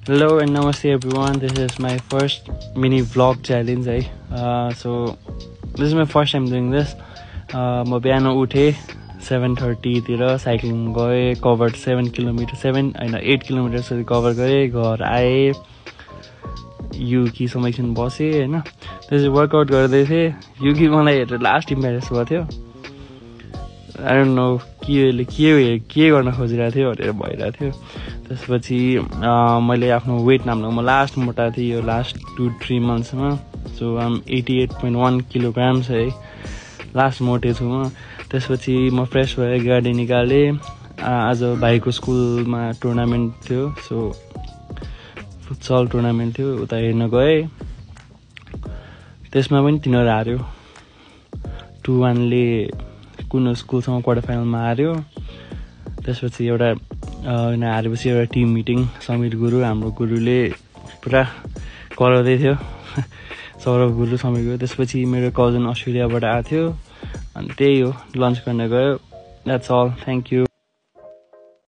Hello and namaste everyone. This is my first mini vlog challenge. So this is my first time doing this. म बिहान उठे 7:30 तिर cycling गए, covered 8 kilometre जति cover गरे, घर आए, युकीसँग एकछिन बसेँ हैन। त्यसपछि वर्कआउट गर्दै थिएँ। युकी मलाई हेरेर लास्ट इम्प्रेस भएको थियो। आई डोन्ट नो के गर्न खोजिरहेको थियो भनेर भइरहेको थियो। त्यसपछि मैले आफ्नो वेट नाप्नु, म लास्ट मोटा थिएँ यो लास्ट 2-3 मन्थ्समा। सो आम 88.1 किलोग्राम्स है, लास्ट मोटे छु म। त्यसपछि म फ्रेस भएँ, गाडी निकालेँ। आज भाइको स्कुलमा टुर्नामेन्ट थियो, सो फुटसल टुर्नामेन्ट थियो, उता हेर्न गएँ। त्यसमा पनि तिनीहरू हार्यो, 2-1 कुन स्कुलसँग क्वार्टर फाइनलमा हार्यो। त्यसपछि एउटा हारेपछि एउटा टिम मिटिङ, समीर गुरु हाम्रो गुरुले पुरा कराउँदै थियो, सौरभ गुरु, समीर गुरु। त्यसपछि मेरो कजन अस्ट्रेलियाबाट आएको थियो, अनि त्यही हो, लन्च गर्न गयो। That's all, thank you.